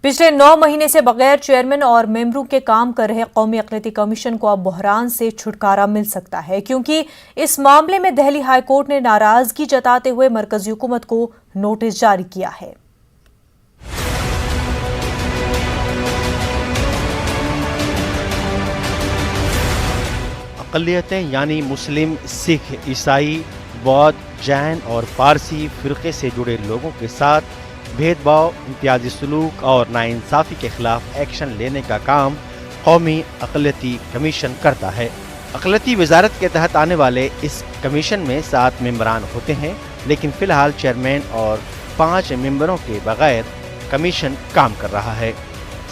पिछले 9 महीने से बगैर चेयरमैन और मेंबरों के काम कर रहे कौमी अक़लियती कमीशन को अब बहरान से छुटकारा मिल सकता है, क्योंकि इस मामले में दिल्ली हाईकोर्ट ने नाराजगी जताते हुए मरकजी हुकूमत को नोटिस जारी किया है। अक़लियतें यानी मुस्लिम, सिख, ईसाई, बौद्ध, जैन और पारसी फ़िरक़े से जुड़े लोगों के साथ भेदभाव, इम्तियाजी सलूक और नाइंसाफ़ी के खिलाफ एक्शन लेने का काम कौमी अक़लियती कमीशन करता है। अक़लियती वज़ारत के तहत आने वाले इस कमीशन में 7 मेंबरान होते हैं, लेकिन फ़िलहाल चेयरमैन और 5 मेंबरों के बगैर कमीशन काम कर रहा है।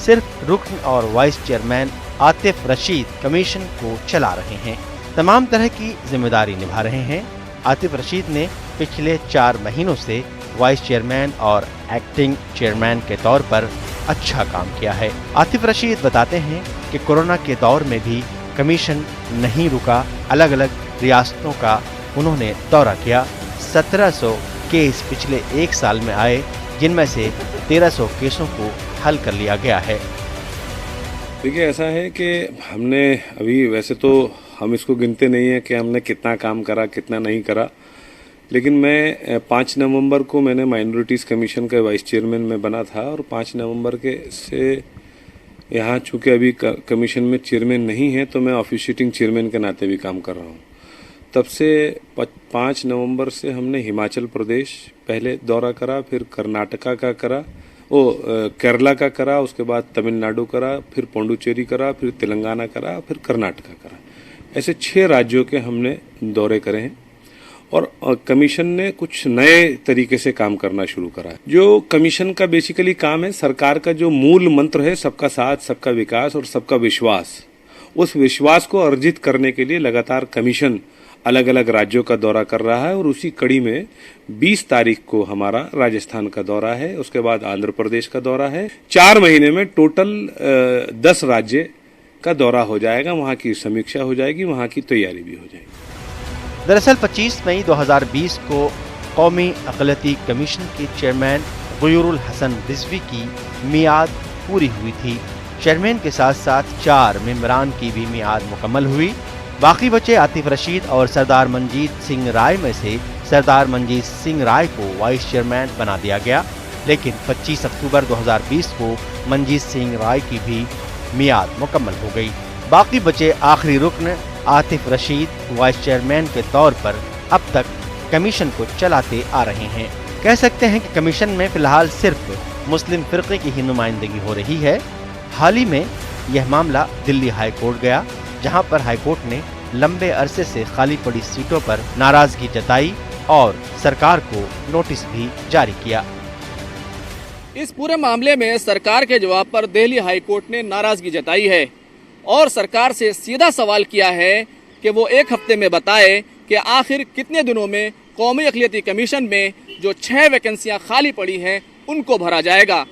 सिर्फ रुकन और vice chairman Atif Rashid commission को चला रहे हैं, तमाम तरह की जिम्मेदारी निभा रहे हैं। आतिफ रशीद ने पिछले 4 महीनों से वाइस चेयरमैन और एक्टिंग चेयरमैन के तौर पर अच्छा काम किया है। आतिफ रशीद बताते हैं कि कोरोना के दौर में भी कमीशन नहीं रुका। अलग अलग रियासतों का उन्होंने दौरा किया। 1700 केस पिछले 1 साल में आए, जिनमें से 1300 केसों को हल कर लिया गया है। देखिए, ऐसा है कि हमने अभी, वैसे तो हम इसको गिनते नहीं है कि हमने कितना काम करा कितना नहीं करा, लेकिन मैं 5 नवंबर को मैंने माइनॉरिटीज़ कमीशन का वाइस चेयरमैन में बना था और 5 नवंबर के से यहाँ चूँकि अभी कमीशन में चेयरमैन नहीं है, तो मैं ऑफिशिएटिंग चेयरमैन के नाते भी काम कर रहा हूँ। तब से 5 नवंबर से हमने हिमाचल प्रदेश पहले दौरा करा, फिर कर्नाटका का करा, केरला का करा, उसके बाद तमिलनाडु करा, फिर पौंडुचेरी करा, फिर तेलंगाना करा, फिर कर्नाटका करा। ऐसे 6 राज्यों के हमने दौरे करे हैं और कमीशन ने कुछ नए तरीके से काम करना शुरू करा है। जो कमीशन का बेसिकली काम है, सरकार का जो मूल मंत्र है, सबका साथ, सबका विकास और सबका विश्वास, उस विश्वास को अर्जित करने के लिए लगातार कमीशन अलग अलग राज्यों का दौरा कर रहा है और उसी कड़ी में 20 तारीख को हमारा राजस्थान का दौरा है, उसके बाद आंध्र प्रदेश का दौरा है। 4 महीने में टोटल 10 राज्य का दौरा हो जाएगा, वहाँ की समीक्षा हो जाएगी, वहाँ की तैयारी भी हो जाएगी। दरअसल 25 मई 2020 को कौमी अक़लियती कमीशन के चेयरमैन गयूरुल हसन रिजवी की मियाद पूरी हुई थी। चेयरमैन के साथ साथ 4 मेंबरान की भी मियाद मुकम्मल हुई। बाकी बचे आतिफ रशीद और सरदार मंजीत सिंह राय में से सरदार मंजीत सिंह राय को वाइस चेयरमैन बना दिया गया, लेकिन 25 अक्टूबर 2020 को मंजीत सिंह राय की भी मियाद मुकम्मल हो गई। बाकी बचे आखिरी रुकन आतिफ रशीद वाइस चेयरमैन के तौर पर अब तक कमीशन को चलाते आ रहे हैं। कह सकते हैं कि कमीशन में फिलहाल सिर्फ मुस्लिम फ़िरक़े की ही नुमाइंदगी हो रही है। हाल ही में यह मामला दिल्ली हाई कोर्ट गया, जहां पर हाई कोर्ट ने लंबे अरसे से खाली पड़ी सीटों पर नाराजगी जताई और सरकार को नोटिस भी जारी किया। इस पूरे मामले में सरकार के जवाब पर दिल्ली हाई कोर्ट ने नाराजगी जताई है और सरकार से सीधा सवाल किया है कि वो 1 हफ्ते में बताए कि आखिर कितने दिनों में कौमी अक़लियती कमीशन में जो 6 वैकेंसियां खाली पड़ी हैं उनको भरा जाएगा।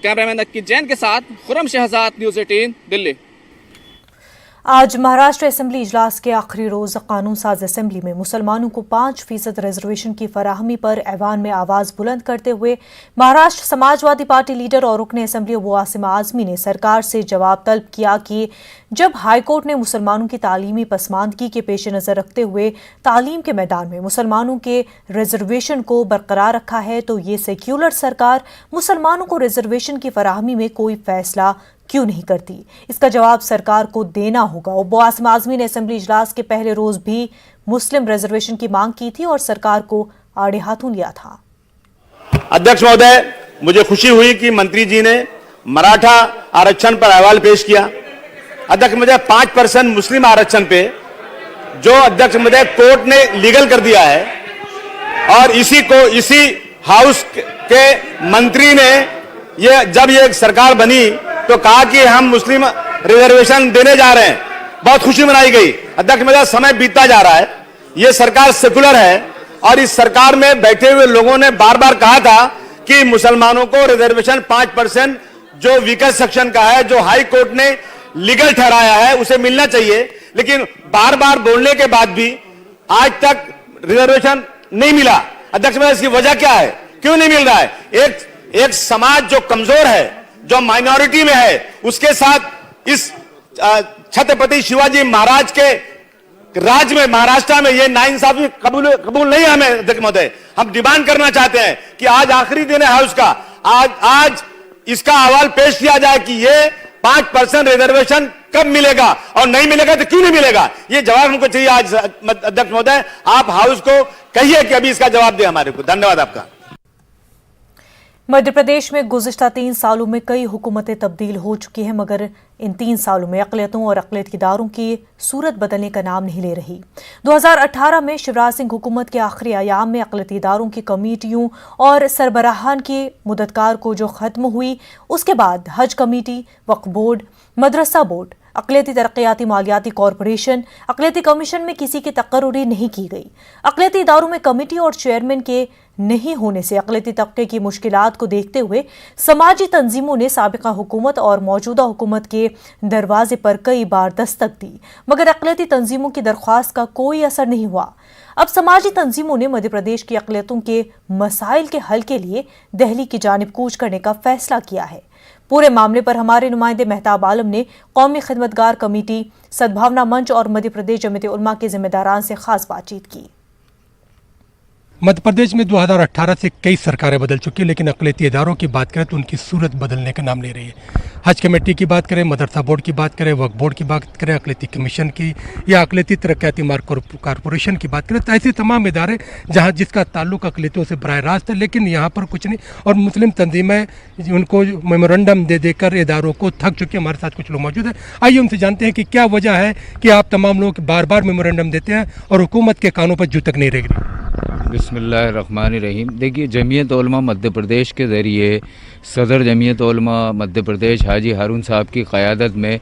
कैमरामैन अंकित जैन के साथ खुरम शहजाद, न्यूज़ 18, दिल्ली। आज महाराष्ट्र असेंबली इजलास के आखिरी रोज कानून साज असेंबली में मुसलमानों को 5% रिजर्वेशन की फराहमी पर ऐवान में आवाज बुलंद करते हुए महाराष्ट्र समाजवादी पार्टी लीडर और रुकने असेंबली अबू आसिम आजमी ने सरकार से जवाब तलब किया कि जब हाईकोर्ट ने मुसलमानों की तालीमी पसमानदगी के पेश नजर रखते हुए तालीम के मैदान में मुसलमानों के रिजर्वेशन को बरकरार रखा है, तो ये सेक्युलर सरकार मुसलमानों को रिजर्वेशन की फराहमी में कोई फैसला क्यों नहीं करती। इसका जवाब सरकार को देना होगा। अबू आसिम आजमी ने असेंबली इजलास के पहले रोज भी मुस्लिम रिजर्वेशन की मांग की थी और सरकार को आड़े हाथों लिया था। अध्यक्ष महोदय, मुझे खुशी हुई कि मंत्री जी ने मराठा आरक्षण पर अहवाल पेश किया। अध्यक्ष महोदय, 5% मुस्लिम आरक्षण पे जो अध्यक्ष महोदय कोर्ट ने लीगल कर दिया है और इसी हाउस के मंत्री ने जब ये सरकार बनी तो कहा कि हम मुस्लिम रिजर्वेशन देने जा रहे हैं, बहुत खुशी मनाई गई। अध्यक्ष महोदय, समय बीतता जा रहा है, ये सरकार सेकुलर है और इस सरकार में बैठे हुए लोगों ने बार बार कहा था कि मुसलमानों को रिजर्वेशन 5% जो वीकेस्ट सेक्शन का है, जो हाई कोर्ट ने लीगल ठहराया है, उसे मिलना चाहिए। लेकिन बार बार बोलने के बाद भी आज तक रिजर्वेशन नहीं मिला। अध्यक्ष महोदय, इसकी वजह क्या है, क्यों नहीं मिल रहा है? एक समाज जो कमजोर है, जो माइनॉरिटी में है उसके साथ इस छत्रपति शिवाजी महाराज के राज्य में महाराष्ट्र में ये नाइंसाफी कबूल नहीं है हमें अध्यक्ष महोदय। हम डिमांड करना चाहते हैं कि आज आखिरी दिन है हाउस का, आज इसका अहवाल पेश किया जाए कि ये 5% रिजर्वेशन कब मिलेगा और नहीं मिलेगा तो क्यों नहीं मिलेगा, ये जवाब हमको चाहिए आज अध्यक्ष महोदय। आप हाउस को कहिए कि अभी इसका जवाब दे हमारे को। धन्यवाद आपका। मध्य प्रदेश में गुज़िश्ता 3 सालों में कई हुकूमतें तब्दील हो चुकी हैं, मगर इन 3 सालों में अक़लियतों और अक़लियती इदारों की सूरत बदलने का नाम नहीं ले रही। 2018 में शिवराज सिंह हुकूमत के आखिरी अयाम में अक़लियती इदारों की कमेटियों और सरबराहान की मुद्दतकार को जो ख़त्म हुई, उसके बाद हज कमेटी, वक्फ बोर्ड, मदरसा बोर्ड, अक़लियती तरक्याती मालियाती कॉरपोरेशन, अक़लियती कमीशन में किसी की तकर्रुरी नहीं की गई। अक़लियती इदारों में कमेटी और चेयरमैन के नहीं होने से अक़लियती तबके की मुश्किलात को देखते हुए समाजी तंजीमों ने साबिक़ा हुकूमत और मौजूदा हुकूमत के दरवाजे पर कई बार दस्तक दी, मगर अक़लियती तंजीमों की दरख्वास्त का कोई असर नहीं हुआ। अब समाजी तंजीमों ने मध्य प्रदेश की अक़लियतों के मसाइल के हल के लिए दिल्ली की जानिब कूच करने का फैसला किया है। पूरे मामले पर हमारे नुमाइंदे मेहताब आलम ने कौमी खिदमतगार कमेटी, सद्भावना मंच और मध्य प्रदेश जमीयत उलमा के जिम्मेदारान से खास बातचीत की। मध्य प्रदेश में 2018 से कई सरकारें बदल चुकी हैं, लेकिन अक़लियती इदारों की बात करें तो उनकी सूरत बदलने का नाम ले रही है। हज कमेटी की बात करें, मदरसा बोर्ड की बात करें, वक्फ बोर्ड की बात करें, अक़लियती कमीशन की या अक़लियती तरक्याती कॉरपोरेशन की बात करें, तो ऐसे तमाम इदारे जहाँ जिसका ताल्लुक अक़लियतों से बराह रास्त है, लेकिन यहाँ पर कुछ नहीं। और मुस्लिम तंजीमें उनको मेमोरेंडम दे देकर इदारों को थक चुके। हमारे साथ कुछ लोग मौजूद हैं, आइए उनसे जानते हैं कि क्या वजह है कि आप तमाम लोग बार बार मेमोरेंडम देते हैं और हुकूमत के कानों पर जू तक नहीं रह रही। बिस्मिल्लाहिर्रहमानिर्रहीम। देखिए, जमीयत उलमा मध्य प्रदेश के ज़रिए सदर जमीयत उलमा मध्य प्रदेश हाजी हारून साहब की क़यादत में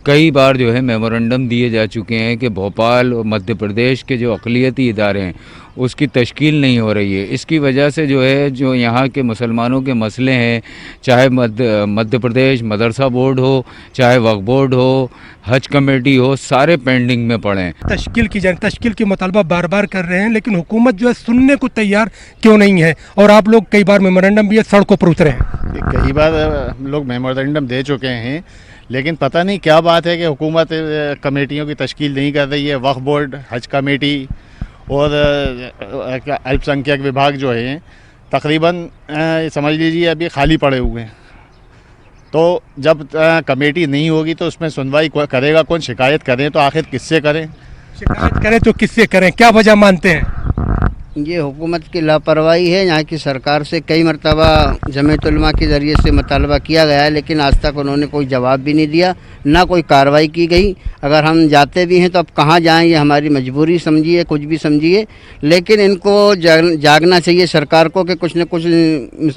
कई बार जो है मेमोरेंडम दिए जा चुके हैं कि भोपाल और मध्य प्रदेश के जो अक़लियती इदारे हैं उसकी तश्कील नहीं हो रही है। इसकी वजह से जो है जो यहाँ के मुसलमानों के मसले हैं, चाहे मध्य प्रदेश मदरसा बोर्ड हो, चाहे वक्फ बोर्ड हो, हज कमेटी हो, सारे पेंडिंग में पड़े हैं। तश्कील की जाए, तश्कील की मुतालबा बार बार कर रहे हैं, लेकिन हुकूमत जो है सुनने को तैयार क्यों नहीं है? और आप लोग कई बार मेमोरेंडम भी सड़कों पर उतरे हैं। कई बार हम लोग मेमोरेंडम दे चुके हैं, लेकिन पता नहीं क्या बात है कि हुकूमत कमेटियों की तश्कील नहीं कर रही है। वक्फ बोर्ड, हज कमेटी और अल्पसंख्यक विभाग जो है तकरीबन समझ लीजिए अभी खाली पड़े हुए हैं। तो जब कमेटी नहीं होगी तो उसमें सुनवाई करेगा कौन? शिकायत करें तो आखिर किससे करें? शिकायत करें तो किससे करें? क्या वजह मानते हैं? ये हुकूमत की लापरवाही है। यहाँ की सरकार से कई मरतबा जमीयत उलमा के ज़रिए से मुतालबा किया गया है, लेकिन आज तक उन्होंने कोई जवाब भी नहीं दिया, ना कोई कार्रवाई की गई। अगर हम जाते भी हैं तो अब कहाँ जाएं, ये हमारी मजबूरी समझिए, कुछ भी समझिए, लेकिन इनको जागना चाहिए सरकार को कि कुछ न कुछ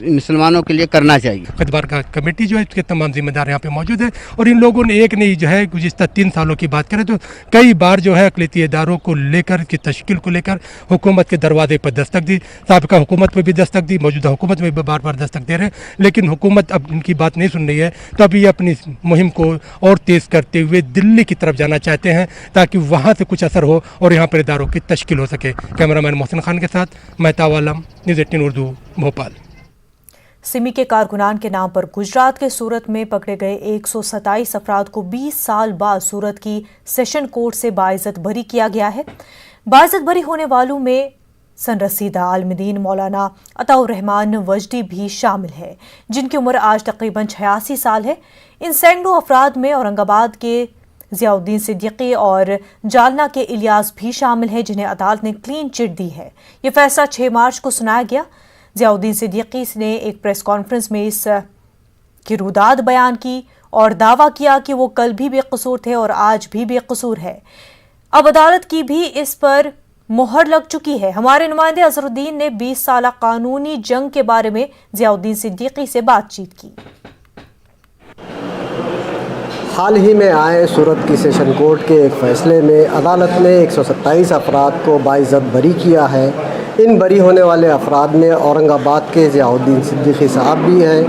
मुसलमानों के लिए करना चाहिए। खिदमत का कमेटी जो है उसके तमाम जिम्मेदार यहाँ पे मौजूद है, और इन लोगों ने एक नहीं जो है गुज़िश्ता 3 सालों की बात करें तो कई बार जो है अक़लियती इदारों को लेकर की तश्कील को लेकर हुकूमत के दरवाजे पर दस्तक दी, साबिक़ा हुकूमत में भी दस्तक दी, मौजूदा हुकूमत में भी बार बार दस्तक दे रहे हैं, लेकिन हुकूमत अब इनकी बात नहीं सुन रही है। तो अभी अपनी मुहिम को और तेज़ करते हुए दिल्ली की तरफ जाना चाहते हैं ताकि वहाँ से कुछ असर हो और यहाँ पर इदारों की तश्कील हो सके। कैमरामैन मोहसिन खान के साथ मेहताब आलम, न्यूज़ 18 उर्दू, भोपाल। सिमी के कारकुनान के नाम पर गुजरात के सूरत में पकड़े गए 127 अफराद को 20 साल बाद सूरत की सेशन कोर्ट से बाइज्जत बरी किया गया है। बाइज्जत बरी होने वालों में सनरसीदा आलमदीन मौलाना अताउर रहमान वजदी भी शामिल है, जिनकी उम्र आज तकरीबन 86 साल है। इन सैकड़ों अफराद में औरंगाबाद के ज़ियाउद्दीन सिद्दीकी और जालना के इलियास भी शामिल हैं, जिन्हें अदालत ने क्लीन चिट दी है। ये फैसला 6 मार्च को सुनाया गया। ज़ियाउद्दीन सिद्दीकी ने एक प्रेस कॉन्फ्रेंस में इस की रुदाद बयान की और दावा किया कि वो कल भी बेकसूर थे और आज भी बेकसूर है। अब अदालत की भी इस पर मोहर लग चुकी है। हमारे नुमाइंदे अजहरुद्दीन ने 20 साल कानूनी जंग के बारे में ज़ियाउद्दीन सिद्दीकी से बातचीत की। हाल ही में आए सूरत की सेशन कोर्ट के एक फ़ैसले में अदालत ने 127 अफराद को बाइज्जत बरी किया है। इन बरी होने वाले अफराद में औरंगाबाद के ज़ियाउद्दीन सिद्दीकी साहब भी हैं।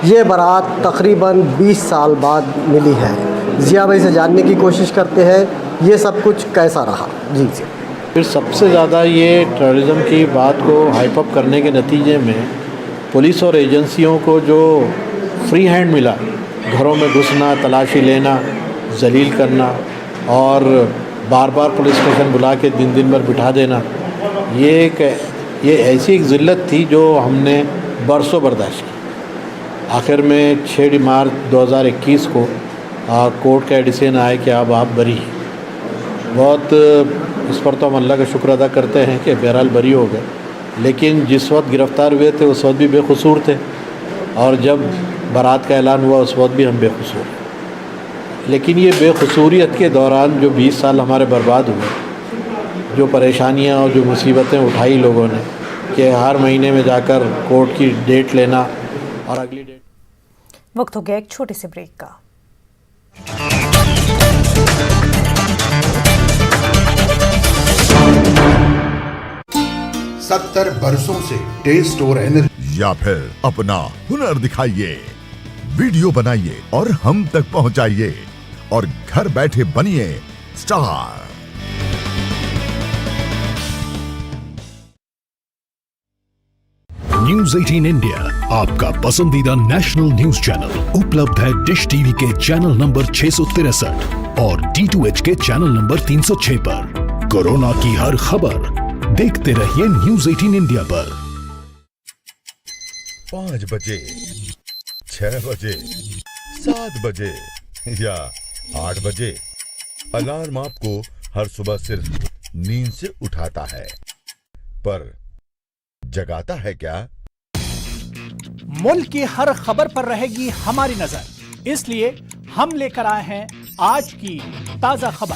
ये बरात तकरीबन 20 साल बाद मिली है। ज़िया भाई से जानने की कोशिश करते हैं ये सब कुछ कैसा रहा। जी जी। फिर सबसे ज़्यादा ये टेररिज्म की बात को हाइप अप करने के नतीजे में पुलिस और एजेंसियों को जो फ्री हैंड मिला, घरों में घुसना, तलाशी लेना, जलील करना और बार बार पुलिस स्टेशन बुला के दिन भर बिठा देना, ये ऐसी एक ज़िल्लत थी जो हमने बरसों बर्दाश्त की। आखिर में 6 मार्च 2021 को कोर्ट का डिसीजन आया कि अब आप बरी हैं। बहुत इस पर तो हम अल्लाह का शुक्र अदा करते हैं कि बहरहाल बरी हो गए, लेकिन जिस वक्त गिरफ़्तार हुए थे उस वक्त भी बेकसूर थे और जब बारात का ऐलान हुआ उस वक्त भी हम बेकसूर। लेकिन ये बेकसूरियत के दौरान जो 20 साल हमारे बर्बाद हुए, जो परेशानियां और जो मुसीबतें उठाई लोगों ने कि हर महीने में जाकर कोर्ट की डेट लेना और अगली डेट। वक्त हो गया एक छोटे से ब्रेक का। सत्तर बरसों से टेस्ट और एनर्जी, या फिर अपना हुनर दिखाइए, वीडियो बनाइए और हम तक पहुंचाइए और घर बैठे बनिए स्टार। न्यूज 18 इंडिया आपका पसंदीदा नेशनल न्यूज चैनल उपलब्ध है डिश टीवी के चैनल नंबर 663 और D2H के चैनल नंबर 306 पर। कोरोना की हर खबर देखते रहिए न्यूज 18 इंडिया पर। 5 बजे, 6 बजे, 7 बजे या 8 बजे अलार्म आपको हर सुबह सिर्फ नींद से उठाता है, पर जगाता है क्या? मुल्क की हर खबर पर रहेगी हमारी नजर, इसलिए हम लेकर आए हैं आज की ताजा खबर।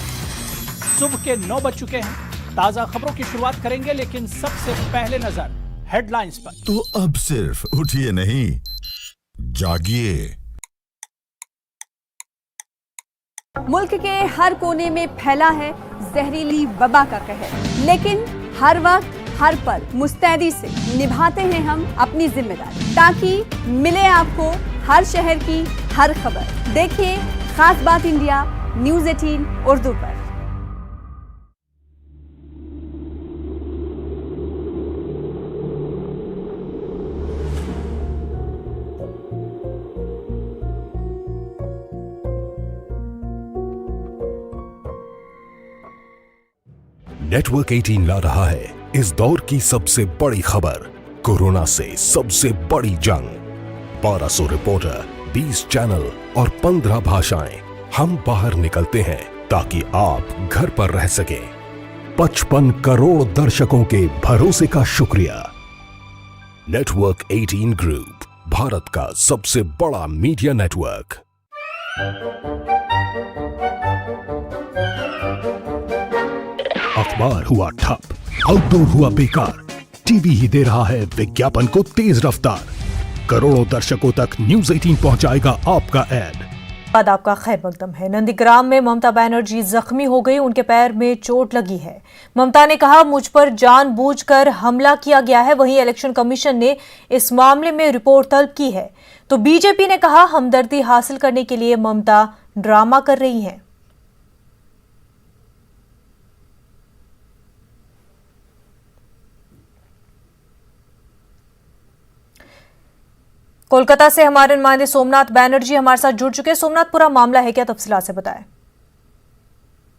सुबह के 9 बज चुके हैं। ताजा खबरों की शुरुआत करेंगे, लेकिन सबसे पहले नजर हेडलाइंस पर। तो अब सिर्फ उठिए नहीं, जागिए। मुल्क के हर कोने में फैला है जहरीली वबा का कहर, लेकिन हर वक्त हर पल मुस्तैदी से निभाते हैं हम अपनी जिम्मेदारी, ताकि मिले आपको हर शहर की हर खबर। देखिए खास बात इंडिया न्यूज 18 उर्दू पर। नेटवर्क 18 ला रहा है इस दौर की सबसे बड़ी खबर, कोरोना से सबसे बड़ी जंग। 1200 रिपोर्टर, 20 चैनल और 15 भाषाएं। हम बाहर निकलते हैं ताकि आप घर पर रह सकें। 55 करोड़ दर्शकों के भरोसे का शुक्रिया। नेटवर्क 18 ग्रुप, भारत का सबसे बड़ा मीडिया नेटवर्क। अखबार हुआ ठप, आउटडोर हुआ बेकार, टीवी ही दे रहा है विज्ञापन को तेज रफ्तार। करोड़ों दर्शकों तक न्यूज 18 पहुंचाएगा आपका ऐड। बाद आपका खैर मकदम है। नंदीग्राम में ममता बनर्जी जख्मी हो गई, उनके पैर में चोट लगी है। ममता ने कहा, मुझ पर जानबूझकर हमला किया गया है। वहीं इलेक्शन कमीशन ने इस मामले में रिपोर्ट तलब की है। तो बीजेपी ने कहा, हमदर्दी हासिल करने के लिए ममता ड्रामा कर रही हैं। कोलकाता से हमारे नुमाइंदे सोमनाथ बैनर्जी हमारे साथ जुड़ चुके हैं। सोमनाथ, पूरा मामला है क्या, तफसीलात से बताएं।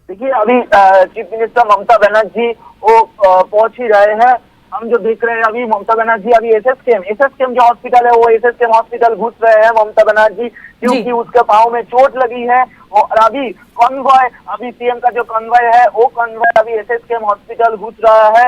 देखिए, अभी चीफ मिनिस्टर ममता बनर्जी वो पहुंच ही रहे हैं। हम जो देख रहे हैं अभी ममता बनर्जी अभी एसएसकेएम जो हॉस्पिटल है वो एसएसकेएम हॉस्पिटल घुस रहे हैं ममता बनर्जी, क्योंकि उसके पाँव में चोट लगी है। और अभी कॉन्वॉय, अभी सीएम का जो कॉन्वॉय है वो कॉन्वॉय अभी एसएसकेएम हॉस्पिटल घुस रहा है।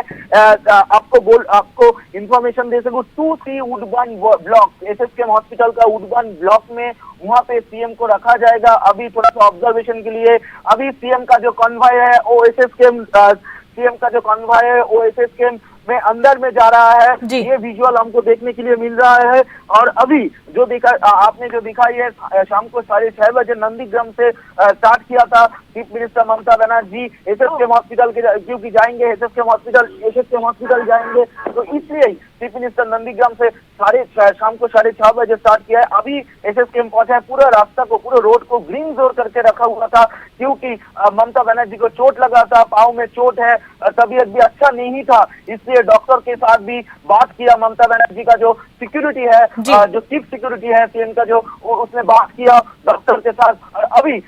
आपको इंफॉर्मेशन दे सकूं, 2C Woodburn block, SSKM hospital का वुडबर्न ब्लॉक में वहां पे सीएम को रखा जाएगा अभी थोड़ा सा ऑब्जर्वेशन के लिए। अभी सीएम का जो कॉन्वॉय है वो एसएसकेएम में अंदर में जा रहा है। ये विजुअल हमको देखने के लिए मिल रहा है। और अभी जो आपने जो दिखाई है, शाम को 6:30 बजे नंदीग्राम से स्टार्ट किया था। Chief minister Mamata Banerjee SSKM hospital क्योंकि जाएंगे, एसएसकेएम हॉस्पिटल जाएंगे, तो इसलिए चीफ मिनिस्टर नंदीग्राम से शाम को 6:30 बजे स्टार्ट किया है। अभी एसएसकेएम पहुंचा है। पूरा रास्ता को, पूरे रोड को ग्रीन जोन करके रखा हुआ था, क्योंकि ममता बनर्जी को चोट लगा था, पाँव में चोट है, तबीयत भी अच्छा नहीं था, इसलिए डॉक्टर के साथ भी बात किया। ममता बनर्जी का जो सिक्योरिटी है, जो चीफ सिक्योरिटी है सीएम का, जो उसने बात किया डॉक्टर के साथ। अभी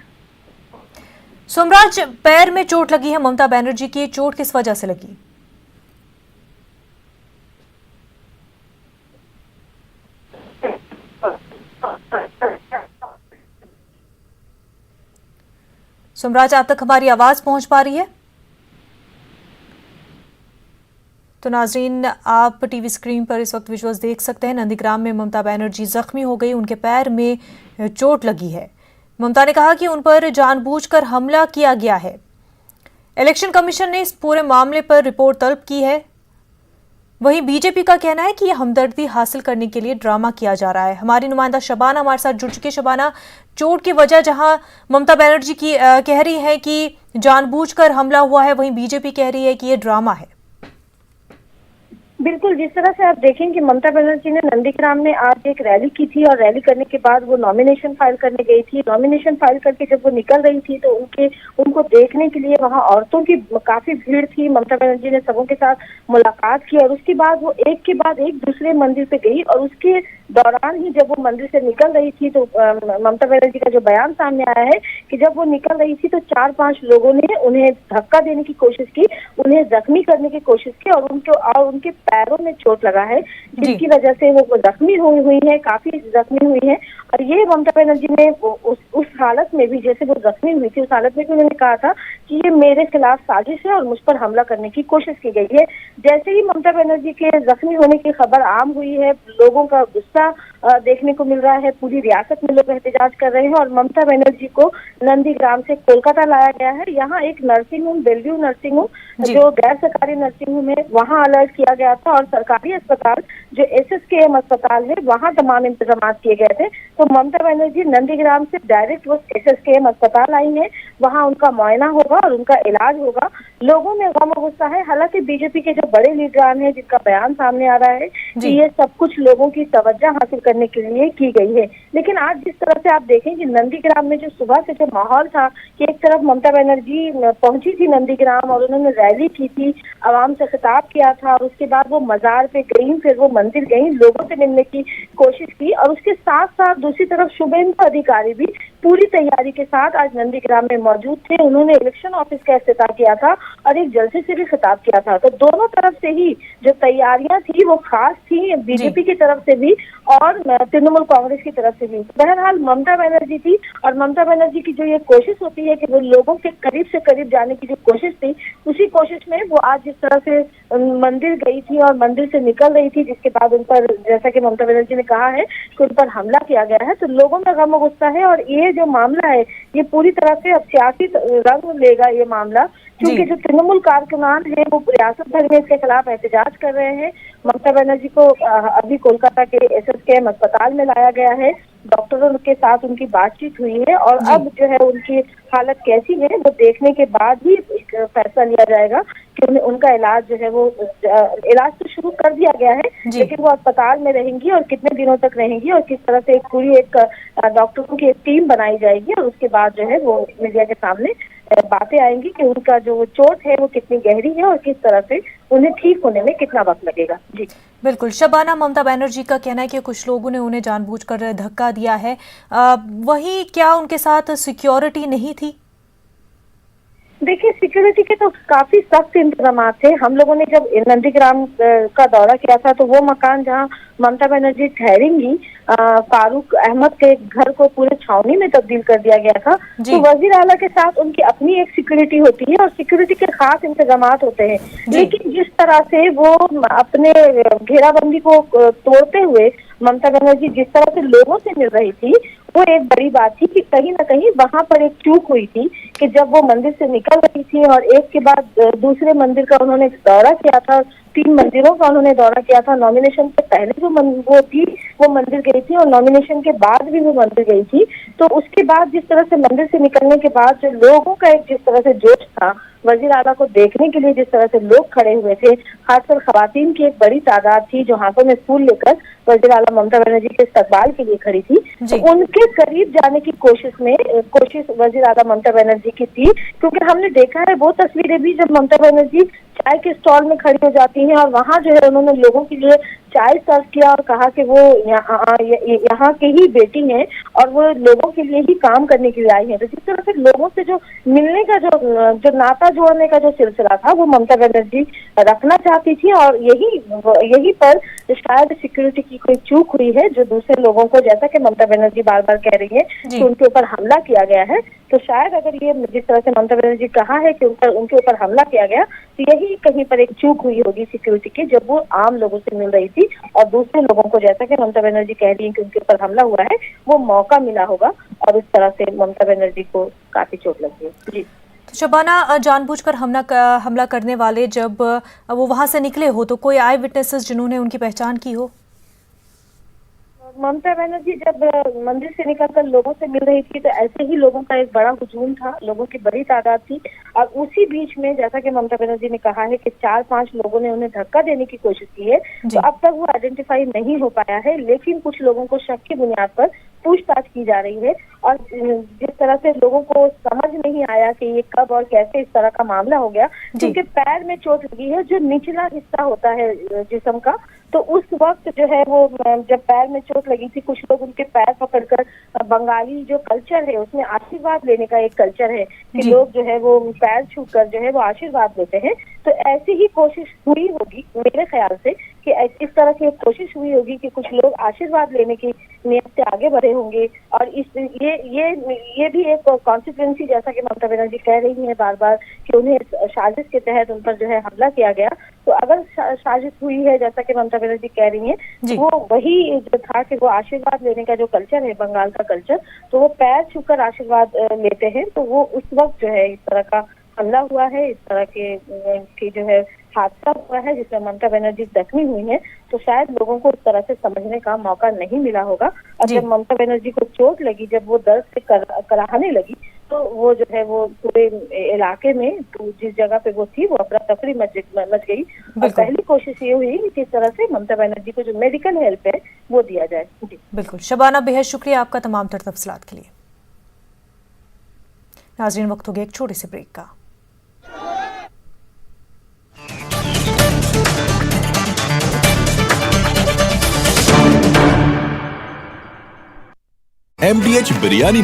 सोमराज, पैर में चोट लगी है ममता बनर्जी की, चोट किस वजह से लगी? सोमराज, आप तक हमारी आवाज पहुंच पा रही है? तो नाजरीन, आप टीवी स्क्रीन पर इस वक्त विजुअल्स देख सकते हैं। नंदीग्राम में ममता बनर्जी जख्मी हो गई, उनके पैर में चोट लगी है। ममता ने कहा कि उन पर जानबूझकर हमला किया गया है। इलेक्शन कमीशन ने इस पूरे मामले पर रिपोर्ट तलब की है। वहीं बीजेपी का कहना है कि यह हमदर्दी हासिल करने के लिए ड्रामा किया जा रहा है। हमारी नुमाइंदा शबाना हमारे साथ जुड़ चुकी है। शबाना, चोट की वजह जहां ममता बनर्जी की कह रही है कि जानबूझकर हमला हुआ है, वहीं बीजेपी कह रही है कि यह ड्रामा है। बिल्कुल, जिस तरह से आप देखें कि ममता बनर्जी ने नंदीग्राम में आज एक रैली की थी और रैली करने के बाद वो नॉमिनेशन फाइल करने गई थी। नॉमिनेशन फाइल करके जब वो निकल रही थी तो उनको देखने के लिए वहां औरतों की काफी भीड़ थी। ममता बनर्जी ने सबों के साथ मुलाकात की और उसके बाद वो एक के बाद एक दूसरे मंदिर पे गई और उसके दौरान ही जब वो मंदिर से निकल रही थी तो ममता बनर्जी का जो बयान सामने आया है कि जब वो निकल रही थी तो 4-5 लोगों ने उन्हें धक्का देने की कोशिश की, उन्हें जख्मी करने की कोशिश की और उनके पैरों में चोट लगा है, जिसकी वजह से वो जख्मी हुई है, काफी जख्मी हुई है। और ये ममता बनर्जी ने उस हालत में भी, जैसे वो जख्मी हुई थी, उस हालत में भी उन्होंने कहा था कि ये मेरे खिलाफ साजिश है और मुझ पर हमला करने की कोशिश की गई है। जैसे ही ममता बनर्जी के जख्मी होने की खबर आम हुई है, लोगों का गुस्सा देखने को मिल रहा है। पूरी रियासत में लोग एहतजाज कर रहे हैं और ममता बनर्जी को नंदीग्राम से कोलकाता लाया गया है। यहाँ एक nursing home, Belvieu nursing home, जो गैर सरकारी नर्सिंग होम है, वहाँ अलर्ट किया गया था और सरकारी अस्पताल जो SSKM अस्पताल है, वहाँ तमाम इंतजाम किए गए थे। तो ममता बनर्जी नंदीग्राम से डायरेक्ट वो SSKM अस्पताल आई है, वहाँ उनका मुआयना होगा और उनका इलाज होगा। लोगों में गम और गुस्सा है। हालांकि बीजेपी के जो बड़े लीडरान हैं, जिनका बयान सामने आ रहा है कि ये सब कुछ लोगों की तवज्जो हासिल करने के लिए की गई है, लेकिन आज जिस तरह से आप देखें कि नंदीग्राम में जो सुबह से जो माहौल था कि एक तरफ ममता बनर्जी पहुंची थी नंदीग्राम और उन्होंने रैली की थी, आवाम से खिताब किया था और उसके बाद वो मजार पे गई, फिर वो मंदिर गई, लोगों से मिलने की कोशिश की और उसके साथ साथ दूसरी तरफ शुभेंदु अधिकारी भी पूरी तैयारी के साथ आज नंदीग्राम में मौजूद थे। उन्होंने इलेक्शन ऑफिस का इफ्तिताह किया था और एक जलसे से भी खिताब किया था। तो दोनों तरफ से ही जो तैयारियां थी वो खास थी, बीजेपी की तरफ से भी और तृणमूल कांग्रेस की तरफ से भी। बहरहाल ममता बनर्जी थी और ममता बनर्जी की जो ये कोशिश होती है कि वो लोगों के करीब से करीब जाने की जो कोशिश थी, उसी कोशिश में वो आज जिस तरह से मंदिर गई थी और मंदिर से निकल रही थी, जिसके बाद उन पर, जैसा कि ममता बनर्जी ने कहा है कि उन पर हमला किया गया है, तो लोगों में गम गुस्सा है। और ये जो मामला है ये पूरी तरह से अब सियासी रंग लेगा ये मामला, क्योंकि जो तृणमूल कारकुनान है वो रियासत भर में इसके खिलाफ एहतजाज कर रहे हैं। ममता बनर्जी को अभी कोलकाता के SSKM अस्पताल में लाया गया है, डॉक्टरों के साथ उनकी बातचीत हुई है और अब जो है उनकी हालत कैसी है वो देखने के बाद ही फैसला लिया जाएगा कि उनका इलाज जो है वो, इलाज तो शुरू कर दिया गया है, लेकिन वो अस्पताल में रहेंगी और कितने दिनों तक रहेंगी और किस तरह से एक पूरी डॉक्टरों की एक टीम बनाई जाएगी और उसके बाद जो है वो मीडिया के सामने बातें आएंगी कि उनका जो चोट है वो कितनी गहरी है और किस तरह से उन्हें ठीक होने में कितना वक्त लगेगा। जी बिल्कुल शबाना, ममता बनर्जी का कहना है कि कुछ लोगों ने उन्हें जानबूझकर धक्का दिया है, वही क्या उनके साथ सिक्योरिटी नहीं थी? देखिए, सिक्योरिटी के तो काफी सख्त इंतजाम थे। हम लोगों ने जब नंदीग्राम का दौरा किया था तो वो मकान जहां ममता बनर्जी ठहरेंगी, फारूक अहमद के घर को पूरे छावनी में तब्दील कर दिया गया था। तो वजीर आला के साथ उनकी अपनी एक सिक्योरिटी होती है और सिक्योरिटी के खास इंतजाम होते हैं, लेकिन जिस तरह से वो अपने घेराबंदी को तोड़ते हुए ममता बनर्जी जिस तरह से लोगों से मिल रही थी, वो एक बड़ी बात थी कि कहीं ना कहीं वहां पर एक चूक हुई थी कि जब वो मंदिर से निकल रही थी और एक के बाद दूसरे मंदिर का उन्होंने दौरा किया था, 3 मंदिरों का उन्होंने दौरा किया था। नॉमिनेशन से पहले जो वो थी वो मंदिर गई थी और नॉमिनेशन के बाद भी वो मंदिर गई थी। तो उसके बाद जिस तरह से मंदिर से निकलने के बाद जो लोगों का एक जिस तरह से जोश था वजीर आला को देखने के लिए जिस तरह से लोग खड़े हुए थे, खासकर खवातीन की एक बड़ी तादाद थी जो हाथों में फूल लेकर वजीर आला ममता बनर्जी के इस्तकबाल के लिए खड़ी थी, तो उनके करीब जाने की कोशिश वजीर आला ममता बनर्जी की थी, क्योंकि हमने देखा है वो तस्वीरें भी जब ममता बनर्जी चाय के स्टॉल में खड़ी हो जाती हैं और वहाँ जो है उन्होंने लोगों के लिए चाय सर्व किया और कहा कि वो यहाँ के ही बेटी हैं और वो लोगों के लिए ही काम करने के लिए आई हैं। तो जिस तरह से लोगों से जो मिलने का जो नाता जोड़ने का जो सिलसिला था वो ममता बनर्जी रखना चाहती थी, और यही पर शायद सिक्योरिटी की कोई चूक हुई है, जो दूसरे लोगों को, जैसा कि ममता बनर्जी बार बार कह रही है कि उनके ऊपर हमला किया गया है, तो शायद अगर ये जिस तरह से ममता बनर्जी कहा है कि उनके ऊपर हमला किया गया, तो यही कहीं पर एक चूक हुई होगी सिक्योरिटी की, जब वो आम लोगों से मिल रही थी और दूसरे लोगों को, जैसा कि ममता बनर्जी कह रही है कि उनके ऊपर हमला हुआ है, वो मौका मिला होगा और उस तरह से ममता बनर्जी को काफी चोट लगी है। जी तो शबाना, जानबूझकर हमला करने वाले जब वो वहां से निकले हो तो कोई आई विटनेसेस जिन्होंने उनकी पहचान की हो? ममता बनर्जी जब मंदिर से निकलकर लोगों से मिल रही थी तो ऐसे ही लोगों का एक बड़ा हुजूम था, लोगों की बड़ी तादाद थी, और उसी बीच में जैसा कि ममता बनर्जी ने कहा है कि 4-5 लोगों ने उन्हें धक्का देने की कोशिश की है, तो अब तक वो आइडेंटिफाई नहीं हो पाया है, लेकिन कुछ लोगों को शक की बुनियाद पर पूछताछ की जा रही है। और जिस तरह से लोगों को समझ नहीं आया कि ये कब और कैसे इस तरह का मामला हो गया, क्योंकि पैर में चोट लगी है, जो निचला हिस्सा होता है जिस्म का, तो उस वक्त जो है वो जब पैर में चोट लगी थी, कुछ लोग उनके पैर पकड़कर, बंगाली जो कल्चर है उसमें आशीर्वाद लेने का एक कल्चर है कि लोग जो है वो पैर छूकर जो है वो आशीर्वाद लेते हैं, तो ऐसी ही कोशिश हुई होगी मेरे ख्याल से कि इस तरह की कोशिश हुई होगी कि कुछ लोग आशीर्वाद लेने की नियत से आगे बढ़े होंगे, और ये भी एक कॉन्सिक्वेंसी, जैसा कि ममता बनर्जी कह रही है बार बार कि उन्हें साजिश के तहत उन पर जो है हमला किया गया, तो अगर साजिश हुई है जैसा कि ममता बनर्जी कह रही है, वो वही जो था कि वो आशीर्वाद लेने का जो कल्चर है, बंगाल का कल्चर, तो वो पैर छूकर आशीर्वाद लेते हैं, तो वो उस वक्त जो है इस तरह का हमला हुआ है, इस तरह के जो है हादसा हुआ है जिसमें ममता बनर्जी जख्मी हुई है, तो शायद लोगों को इस तरह से समझने का मौका नहीं मिला होगा। और जब ममता बनर्जी को चोट लगी, जब वो दर्द से कराहने लगी, तो वो जो है वो पूरे इलाके में, तो जिस जगह पे वो थी, वो अफरा तफरी मच गई, और पहली कोशिश ये हुई कि किस तरह से ममता बनर्जी को जो मेडिकल हेल्प है वो दिया जाए। बिल्कुल शबाना, बेहद शुक्रिया आपका तमाम तर तफसीलात के लिए। नाज़रीन, वक्त हो गया एक छोटे से ब्रेक का। MDH बिरयानी